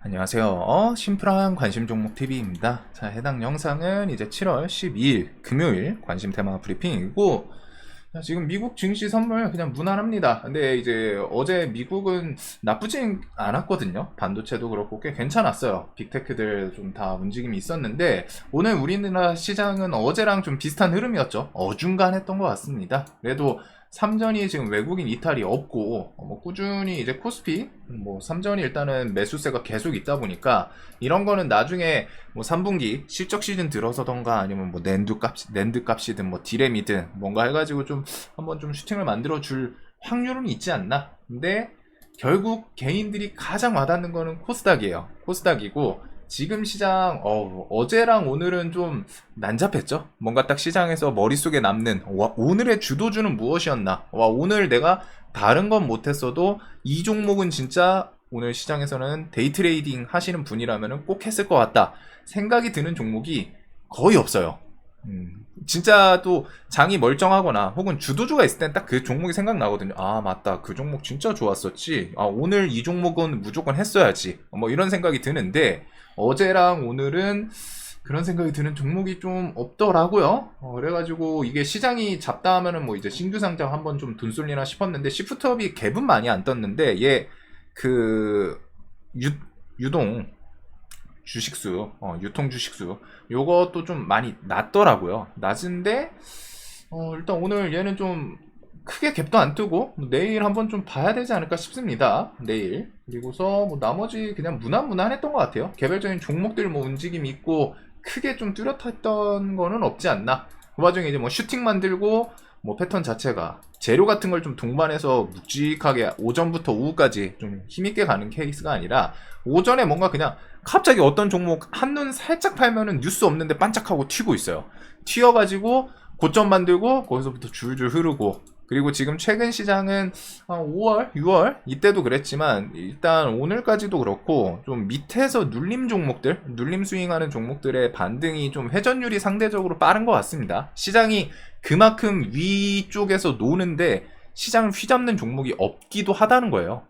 안녕하세요. 심플한 관심 종목 TV입니다. 자, 해당 영상은 이제 7월 12일 금요일 관심 테마 브리핑이고, 자, 지금 미국 증시 선물 그냥 무난합니다. 근데 이제 어제 미국은 나쁘진 않았거든요. 반도체도 그렇고 꽤 괜찮았어요. 빅테크들 좀 다 움직임이 있었는데, 오늘 우리나라 시장은 어제랑 좀 비슷한 흐름이었죠. 어중간했던 것 같습니다. 그래도 삼전이 지금 외국인 이탈이 없고 뭐 꾸준히 이제 코스피 뭐 삼전이 일단은 매수세가 계속 있다 보니까 이런 거는 나중에 뭐 3분기 실적 시즌 들어서던가 아니면 뭐 낸드 값이든 뭐 디램이든 뭔가 해가지고 좀 한번 좀 슈팅을 만들어 줄 확률은 있지 않나. 근데 결국 개인들이 가장 와닿는 거는 코스닥이에요. 코스닥이고 지금 시장 어제랑 오늘은 좀 난잡했죠. 뭔가 딱 시장에서 머릿속에 남는 오늘의 주도주는 무엇이었나. 오늘 내가 다른 건 못했어도 이 종목은 진짜 오늘 시장에서는 데이 트레이딩 하시는 분이라면 꼭 했을 것 같다 생각이 드는 종목이 거의 없어요. 진짜 또 장이 멀쩡하거나 혹은 주도주가 있을 땐 딱 그 종목이 생각나거든요. 아, 맞다. 그 종목 진짜 좋았었지. 아, 오늘 이 종목은 무조건 했어야지. 뭐 이런 생각이 드는데 어제랑 오늘은 그런 생각이 드는 종목이 좀 없더라고요. 그래가지고 이게 시장이 잡다 하면은 뭐 이제 신규 상장 한번 좀 돈 쏠리나 싶었는데 시프트업이 갭은 많이 안 떴는데 얘 그 유동 주식수, 유통 주식수, 요것도 좀 많이 낮더라고요. 낮은데, 일단 오늘 얘는 좀 크게 갭도 안 뜨고, 내일 한번 좀 봐야 되지 않을까 싶습니다. 내일. 그리고서 뭐 나머지 그냥 무난무난했던 것 같아요. 개별적인 종목들 뭐 움직임이 있고, 크게 좀 뚜렷했던 거는 없지 않나. 그 와중에 이제 뭐 슈팅 만들고, 뭐 패턴 자체가 재료 같은 걸 좀 동반해서 묵직하게 오전부터 오후까지 좀 힘있게 가는 케이스가 아니라 오전에 뭔가 그냥 갑자기 어떤 종목 한눈 살짝 팔면은 뉴스 없는데 반짝하고 튀고 있어요. 튀어가지고 고점 만들고 거기서부터 줄줄 흐르고, 그리고 지금 최근 시장은 5월, 6월 이때도 그랬지만 일단 오늘까지도 그렇고 좀 밑에서 눌림 종목들, 눌림 스윙하는 종목들의 반등이 좀 회전율이 상대적으로 빠른 것 같습니다. 시장이 그만큼 위쪽에서 노는데 시장을 휘잡는 종목이 없기도 하다는 거예요.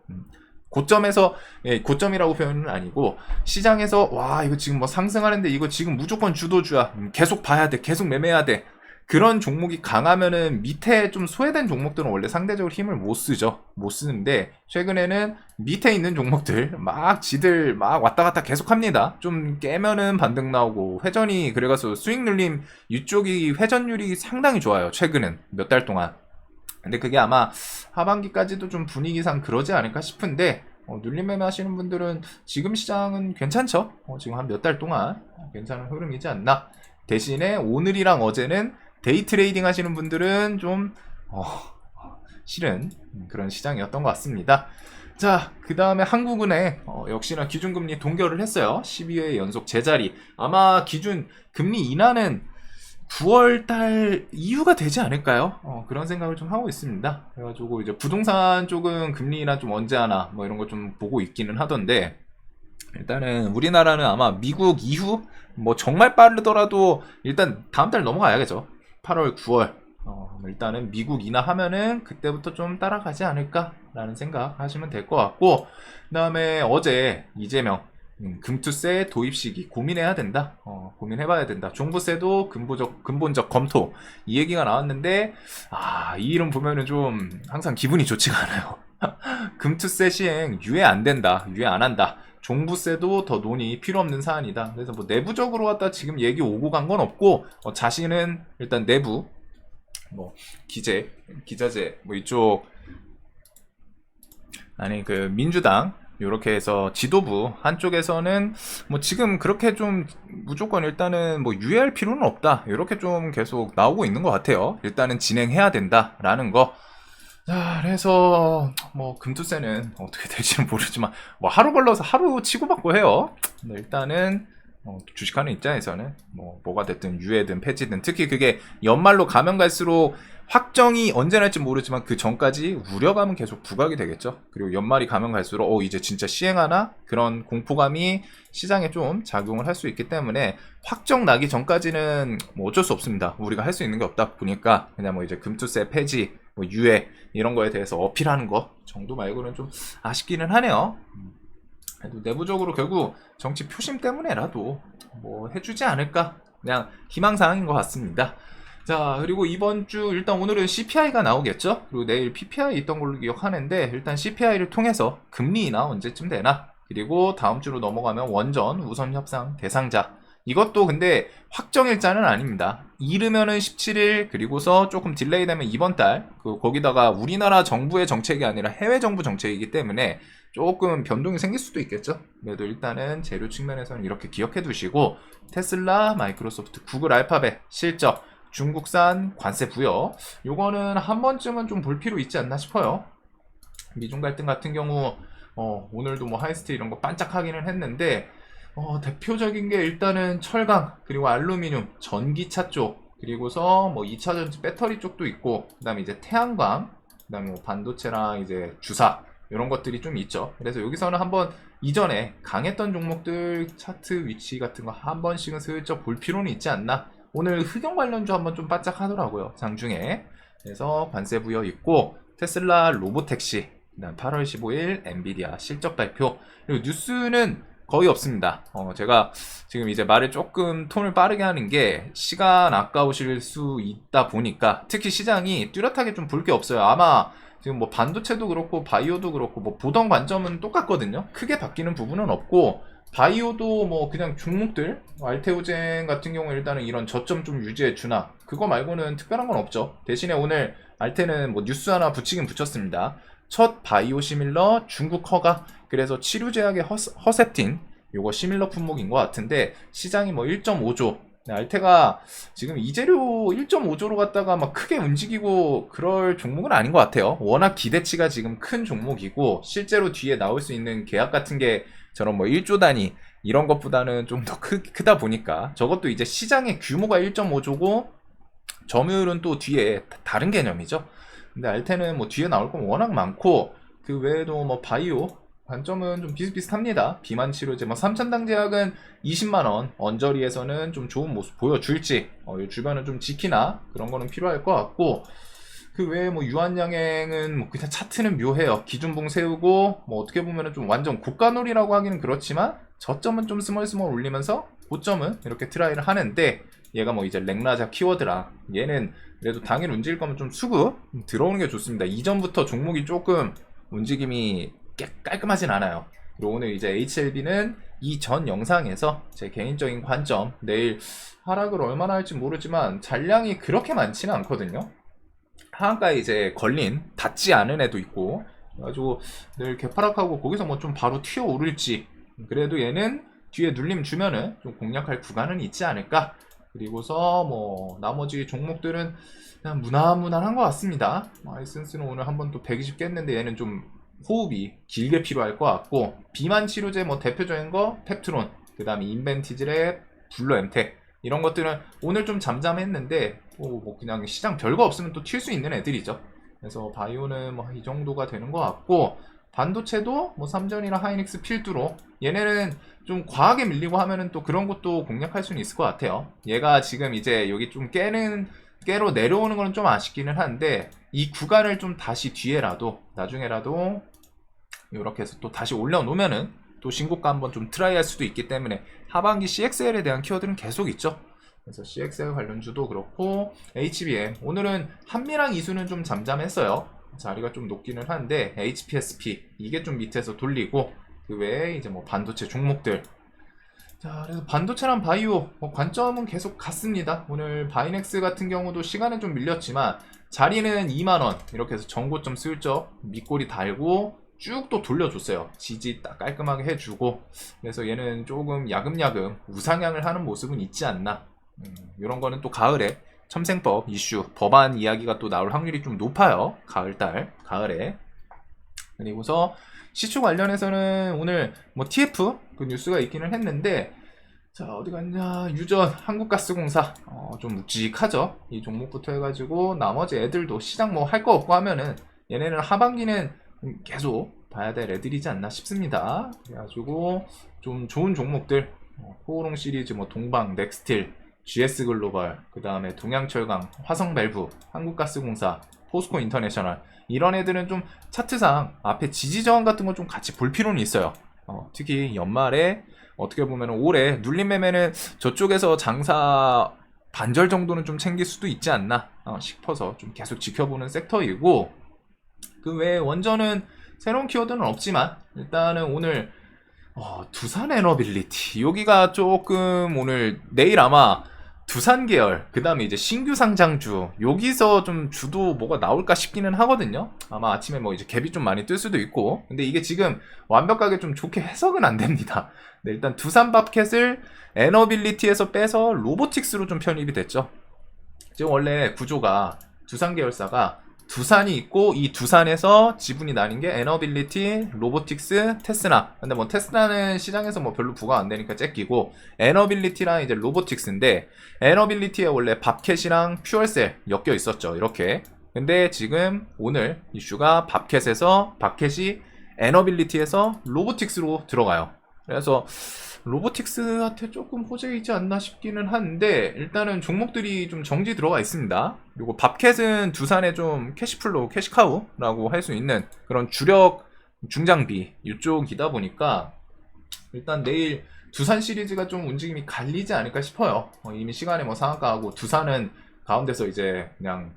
고점에서, 고점이라고 표현은 아니고 시장에서 와 이거 지금 뭐 상승하는데 이거 지금 무조건 주도주야, 계속 봐야 돼, 계속 매매해야 돼, 그런 종목이 강하면은 밑에 좀 소외된 종목들은 원래 상대적으로 힘을 못 쓰죠. 못 쓰는데 최근에는 밑에 있는 종목들 막 지들 막 왔다 갔다 계속 합니다. 좀 깨면은 반등 나오고 회전이 그래가서 스윙 눌림 이쪽이 회전율이 상당히 좋아요. 최근은 몇 달 동안. 근데 그게 아마 하반기까지도 좀 분위기상 그러지 않을까 싶은데, 눌림 매매 하시는 분들은 지금 시장은 괜찮죠? 지금 한 몇 달 동안 괜찮은 흐름이지 않나. 대신에 오늘이랑 어제는 데이 트레이딩 하시는 분들은 좀 싫은 그런 시장이었던 것 같습니다. 자, 그 다음에 한국은행 역시나 기준금리 동결을 했어요. 12회 연속 제자리. 아마 기준 금리 인하는 9월달 이후가 되지 않을까요? 그런 생각을 좀 하고 있습니다. 그래가지고 이제 부동산 쪽은 금리 인하 좀 언제 하나 뭐 이런 거 좀 보고 있기는 하던데, 일단은 우리나라는 아마 미국 이후 뭐 정말 빠르더라도 일단 다음 달 넘어가야겠죠. 8월, 9월. 일단은 미국 인하하면은 그때부터 좀 따라가지 않을까라는 생각 하시면 될 것 같고, 그 다음에 어제 이재명 금투세 도입 시기 고민해야 된다. 고민해봐야 된다. 종부세도 근본적 검토, 이 얘기가 나왔는데 이 이름 보면은 좀 항상 기분이 좋지가 않아요. 금투세 시행 유예 안 된다, 유예 안 한다. 종부세도 더 논의 필요 없는 사안이다. 그래서 뭐 내부적으로 갖다 지금 얘기 오고 간 건 없고, 자신은 일단 내부 뭐 기자재 뭐 이쪽 아니 그 민주당 요렇게 해서 지도부 한쪽에서는 뭐 지금 그렇게 좀 무조건 일단은 뭐 유예할 필요는 없다, 이렇게 좀 계속 나오고 있는 것 같아요. 일단은 진행해야 된다라는 거. 자, 그래서 뭐 금투세는 어떻게 될지는 모르지만 뭐 하루 걸러서 하루 치고받고 해요. 근데 일단은 주식하는 입장에서는 뭐가 됐든 유예든 폐지든, 특히 그게 연말로 가면 갈수록 확정이 언제 날지 모르지만 그 전까지 우려감은 계속 부각이 되겠죠. 그리고 연말이 가면 갈수록 이제 진짜 시행하나? 그런 공포감이 시장에 좀 작용을 할 수 있기 때문에 확정 나기 전까지는 뭐 어쩔 수 없습니다. 우리가 할 수 있는 게 없다 보니까 그냥 뭐 이제 금투세 폐지, 뭐 유예 이런 거에 대해서 어필하는 거 정도 말고는 좀 아쉽기는 하네요. 그래도 내부적으로 결국 정치 표심 때문에라도 뭐 해주지 않을까, 그냥 희망사항인 것 같습니다. 자, 그리고 이번 주 일단 오늘은 CPI가 나오겠죠. 그리고 내일 PPI 있던 걸로 기억하는데, 일단 CPI를 통해서 금리 인하 언제쯤 되나, 그리고 다음 주로 넘어가면 원전 우선 협상 대상자, 이것도 근데 확정일자는 아닙니다. 이르면은 17일, 그리고서 조금 딜레이 되면 이번 달, 거기다가 우리나라 정부의 정책이 아니라 해외 정부 정책이기 때문에 조금 변동이 생길 수도 있겠죠. 그래도 일단은 재료 측면에서는 이렇게 기억해 두시고, 테슬라, 마이크로소프트, 구글, 알파벳 실적, 중국산 관세 부여, 요거는 한 번쯤은 좀 볼 필요 있지 않나 싶어요. 미중 갈등 같은 경우 오늘도 뭐 하이스트 이런 거 반짝하기는 했는데, 대표적인 게 일단은 철강, 그리고 알루미늄, 전기차 쪽, 그리고서 뭐 2차전지 배터리 쪽도 있고, 그 다음에 이제 태양광, 그 다음에 뭐 반도체랑 이제 주사, 이런 것들이 좀 있죠. 그래서 여기서는 한번 이전에 강했던 종목들 차트 위치 같은 거 한 번씩은 슬쩍 볼 필요는 있지 않나. 오늘 흑연 관련주 한번 좀 바짝하더라고요, 장중에. 그래서 관세 부여 있고, 테슬라 로보택시, 그다음 8월 15일 엔비디아 실적 발표, 그리고 뉴스는 거의 없습니다. 제가 지금 이제 말을 조금 톤을 빠르게 하는 게 시간 아까우실 수 있다 보니까, 특히 시장이 뚜렷하게 좀 볼 게 없어요. 아마 지금 뭐 반도체도 그렇고 바이오도 그렇고 뭐 보던 관점은 똑같거든요. 크게 바뀌는 부분은 없고, 바이오도 뭐 그냥 종목들, 알테오젠 같은 경우 일단은 이런 저점 좀 유지해 주나, 그거 말고는 특별한 건 없죠. 대신에 오늘 알테는 뭐 뉴스 하나 붙이긴 붙였습니다. 첫 바이오 시밀러 중국 허가, 그래서 치료제약의 허셉틴, 요거 시밀러 품목인 것 같은데, 시장이 뭐 1.5조, 알테가 지금 이재료 1.5조로 갔다가 막 크게 움직이고 그럴 종목은 아닌 것 같아요. 워낙 기대치가 지금 큰 종목이고, 실제로 뒤에 나올 수 있는 계약 같은 게 저런 뭐 1조 단위 이런 것보다는 좀 더 크다 보니까, 저것도 이제 시장의 규모가 1.5조고 점유율은 또 뒤에 다른 개념이죠. 근데 알테는 뭐 뒤에 나올 건 워낙 많고, 그 외에도 뭐 바이오 관점은 좀 비슷비슷합니다. 비만 치료제, 뭐 3,000당 제약은 20만원 언저리에서는 좀 좋은 모습 보여줄지, 이 주변은 좀 지키나, 그런 거는 필요할 것 같고, 그 외에 뭐 유한양행은 뭐 그냥 차트는 묘해요. 기준봉 세우고, 뭐 어떻게 보면은 좀 완전 고가놀이라고 하기는 그렇지만, 저점은 좀 스멀스멀 올리면서 고점은 이렇게 트라이를 하는데, 얘가 뭐 이제 랭라자 키워드라, 얘는 그래도 당일 움직일 거면 좀 수급 들어오는 게 좋습니다. 이전부터 종목이 조금 움직임이 깔끔하진 않아요. 그리고 오늘 이제 HLB는 이전 영상에서 제 개인적인 관점, 내일 하락을 얼마나 할지 모르지만 잔량이 그렇게 많지는 않거든요. 하한가에 이제 걸린 닿지 않은 애도 있고, 그래가지고 늘 개파락하고 거기서 뭐 좀 바로 튀어 오를지, 그래도 얘는 뒤에 눌림 주면은 좀 공략할 구간은 있지 않을까. 그리고서 뭐 나머지 종목들은 그냥 무난무난한 것 같습니다. 아이센스는 오늘 한번 또 120 깼는데, 얘는 좀 호흡이 길게 필요할 것 같고, 비만 치료제 뭐 대표적인 거 펩트론, 그 다음에 인벤티즈랩, 블루엠텍, 이런 것들은 오늘 좀 잠잠했는데 뭐 그냥 시장 별거 없으면 또 튈 수 있는 애들이죠. 그래서 바이오는 뭐 이 정도가 되는 것 같고, 반도체도 뭐 삼전이나 하이닉스 필두로, 얘네는 좀 과하게 밀리고 하면은 또 그런 것도 공략할 수는 있을 것 같아요. 얘가 지금 이제 여기 좀 깨로 내려오는 거는 좀 아쉽기는 한데, 이 구간을 좀 다시 뒤에라도 나중에라도 이렇게 해서 또 다시 올려놓으면은 또 신고가 한번 좀 트라이 할 수도 있기 때문에, 하반기 CXL에 대한 키워드는 계속 있죠. 그래서 CXL 관련주도 그렇고, HBM 오늘은 한미랑 이수는 좀 잠잠했어요. 자리가 좀 높기는 한데, HPSP 이게 좀 밑에서 돌리고, 그 외에 이제 뭐 반도체 종목들. 자, 그래서 반도체랑 바이오 뭐 관점은 계속 같습니다. 오늘 바이넥스 같은 경우도 시간은 좀 밀렸지만 자리는 2만원 이렇게 해서 전고점 슬쩍 밑꼬리 달고 쭉 또 돌려줬어요. 지지 딱 깔끔하게 해주고, 그래서 얘는 조금 야금야금 우상향을 하는 모습은 있지 않나. 이런 거는 또 가을에 첨생법 이슈 법안 이야기가 또 나올 확률이 좀 높아요. 가을에. 그리고서 시초 관련해서는 오늘 뭐 TF 그 뉴스가 있기는 했는데, 자 어디 갔냐, 유전 한국가스공사 좀 묵직하죠. 이 종목부터 해가지고 나머지 애들도 시장 뭐 할 거 없고 하면은 얘네는 하반기는 계속 봐야 될 애들이지 않나 싶습니다. 그래가지고 좀 좋은 종목들, 코오롱 시리즈, 뭐 동방, 넥스틸, GS글로벌, 그 다음에 동양철강, 화성밸브, 한국가스공사, 포스코 인터내셔널, 이런 애들은 좀 차트상 앞에 지지저항 같은 거 좀 같이 볼 필요는 있어요. 특히 연말에 어떻게 보면 올해 눌림 매매는 저쪽에서 장사 반절 정도는 좀 챙길 수도 있지 않나 싶어서 좀 계속 지켜보는 섹터이고, 그 외에 원전은 새로운 키워드는 없지만 일단은 오늘 두산 에너빌리티 여기가 조금 오늘 내일 아마 두산 계열 그 다음에 이제 신규 상장주 여기서 좀 주도 뭐가 나올까 싶기는 하거든요. 아마 아침에 뭐 이제 갭이 좀 많이 뜰 수도 있고, 근데 이게 지금 완벽하게 좀 좋게 해석은 안 됩니다. 네, 일단 두산 밥캣을 에너빌리티에서 빼서 로보틱스로 좀 편입이 됐죠. 지금 원래 구조가 두산 계열사가 두산이 있고, 이 두산에서 지분이 나뉜 게 에너빌리티, 로보틱스, 테스나. 근데 뭐 테스나는 시장에서 뭐 별로 부가 안 되니까 째끼고, 에너빌리티랑 이제 로보틱스인데, 에너빌리티에 원래 밥캣이랑 퓨얼셀 엮여 있었죠. 이렇게. 근데 지금 오늘 이슈가 밥캣에서 밥캣이 에너빌리티에서 로보틱스로 들어가요. 그래서 로보틱스한테 조금 호재이지 않나 싶기는 한데, 일단은 종목들이 좀 정지 들어가 있습니다. 그리고 밥캣은 두산의 좀 캐시플로우, 캐시카우라고 할 수 있는 그런 주력 중장비 이쪽이다 보니까 일단 내일 두산 시리즈가 좀 움직임이 갈리지 않을까 싶어요. 이미 시간에 뭐 상한가하고 두산은 가운데서 이제 그냥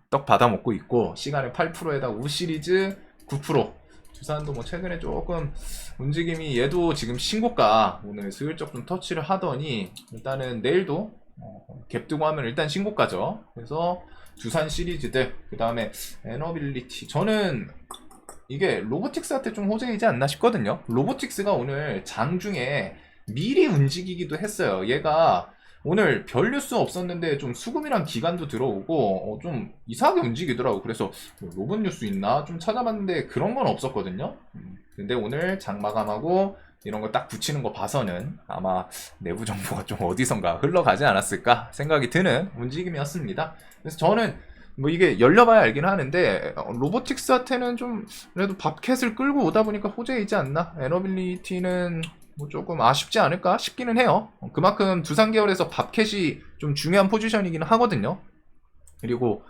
떡 받아 먹고 있고, 시간에 8%에다가 우 시리즈 9%. 두산도 뭐 최근에 조금 움직임이, 얘도 지금 신고가 오늘 슬쩍 좀 터치를 하더니 일단은 내일도 갭 뜨고 하면 일단 신고가죠. 그래서 두산 시리즈들, 그 다음에 에너빌리티, 저는 이게 로보틱스한테 좀 호재이지 않나 싶거든요. 로보틱스가 오늘 장중에 미리 움직이기도 했어요. 얘가 오늘 별 뉴스 없었는데 좀 수금이랑 기간도 들어오고 좀 이상하게 움직이더라고. 그래서 로봇 뉴스 있나 좀 찾아봤는데 그런 건 없었거든요. 근데 오늘 장 마감하고 이런 거 딱 붙이는 거 봐서는 아마 내부 정보가 좀 어디선가 흘러가지 않았을까 생각이 드는 움직임이었습니다. 그래서 저는 뭐 이게 열려봐야 알긴 하는데, 로보틱스한테는 좀 그래도 밥캣을 끌고 오다 보니까 호재이지 않나. 에너빌리티는 뭐 조금 아쉽지 않을까 싶기는 해요. 그만큼 두산 계열에서 밥캣이 좀 중요한 포지션이긴 하거든요. 그리고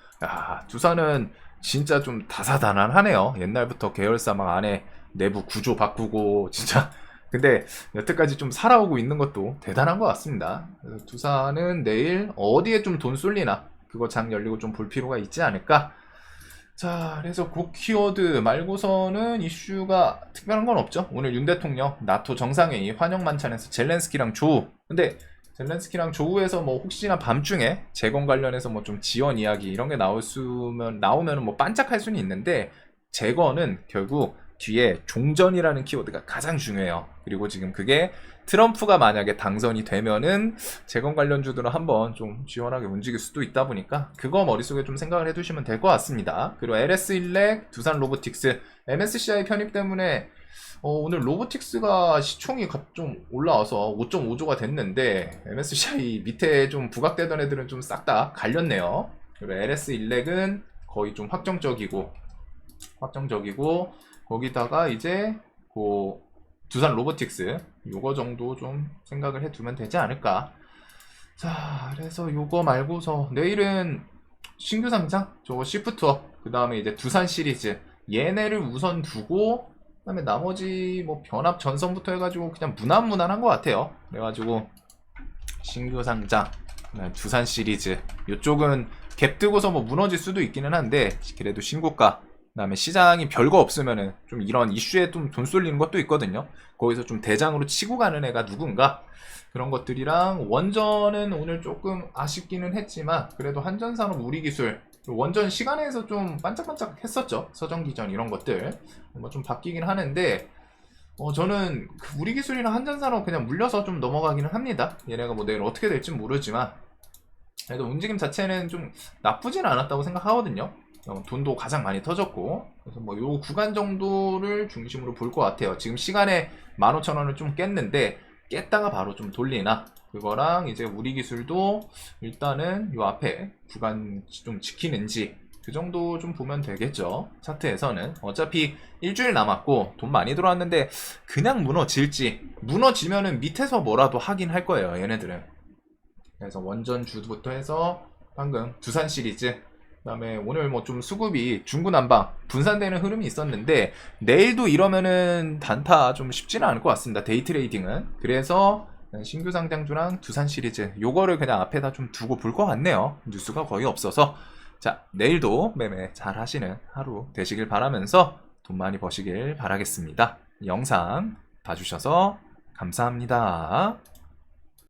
두산은 진짜 좀 다사다난하네요. 옛날부터 계열사 막 안에 내부 구조 바꾸고 진짜. 근데 여태까지 좀 살아오고 있는 것도 대단한 것 같습니다. 그래서 두산은 내일 어디에 좀 돈 쏠리나 그거 장 열리고 좀 볼 필요가 있지 않을까. 자, 그래서 그 키워드 말고서는 이슈가 특별한 건 없죠. 오늘 윤 대통령 나토 정상회의 환영 만찬에서 젤렌스키랑 조우. 근데 젤렌스키랑 조우에서 뭐 혹시나 밤중에 재건 관련해서 뭐 좀 지원 이야기 이런 게 나오면 뭐 반짝할 수는 있는데, 재건은 결국 뒤에 종전이라는 키워드가 가장 중요해요. 그리고 지금 그게 트럼프가 만약에 당선이 되면은 재건 관련주들은 한번 좀 지원하게 움직일 수도 있다 보니까 그거 머릿속에 좀 생각을 해두시면 될 것 같습니다. 그리고 LS 일렉, 두산 로보틱스, MSCI 편입 때문에 오늘 로보틱스가 시총이 좀 올라와서 5.5조가 됐는데, MSCI 밑에 좀 부각되던 애들은 좀 싹 다 갈렸네요. 그리고 LS 일렉은 거의 좀 확정적이고 거기다가 이제 그 두산 로보틱스 요거 정도 좀 생각을 해두면 되지 않을까. 자, 그래서 요거 말고서 내일은 신규 상장, 저거 시프트업, 그 다음에 이제 두산 시리즈 얘네를 우선 두고, 그 다음에 나머지 뭐 변압 전선부터 해가지고 그냥 무난무난한 것 같아요. 그래가지고 신규 상장, 두산 시리즈 요쪽은 갭 뜨고서 뭐 무너질 수도 있기는 한데 그래도 신고가, 그 다음에 시장이 별거 없으면은 좀 이런 이슈에 좀 돈 쏠리는 것도 있거든요. 거기서 좀 대장으로 치고 가는 애가 누군가, 그런 것들이랑 원전은 오늘 조금 아쉽기는 했지만 그래도 한전산업 우리기술 원전 시간에서 좀 반짝반짝 했었죠. 서정기전 이런 것들 뭐 좀 바뀌긴 하는데 저는 그 우리기술이랑 한전산업 그냥 물려서 좀 넘어가기는 합니다. 얘네가 뭐 내일 어떻게 될지 모르지만 그래도 움직임 자체는 좀 나쁘진 않았다고 생각하거든요. 돈도 가장 많이 터졌고, 그래서 뭐 요 구간 정도를 중심으로 볼 것 같아요. 지금 시간에 15,000원을 좀 깼는데 깼다가 바로 좀 돌리나, 그거랑 이제 우리 기술도 일단은 요 앞에 구간 좀 지키는지 그 정도 좀 보면 되겠죠. 차트에서는 어차피 일주일 남았고 돈 많이 들어왔는데 그냥 무너지면은 밑에서 뭐라도 하긴 할 거예요, 얘네들은. 그래서 원전 주부터 해서 방금 두산 시리즈 그다음에 오늘 뭐 좀 수급이 중구난방 분산되는 흐름이 있었는데 내일도 이러면은 단타 좀 쉽지는 않을 것 같습니다. 데이 트레이딩은. 그래서 신규 상장주랑 두산 시리즈 요거를 그냥 앞에다 좀 두고 볼 것 같네요. 뉴스가 거의 없어서. 자, 내일도 매매 잘 하시는 하루 되시길 바라면서 돈 많이 버시길 바라겠습니다. 영상 봐주셔서 감사합니다.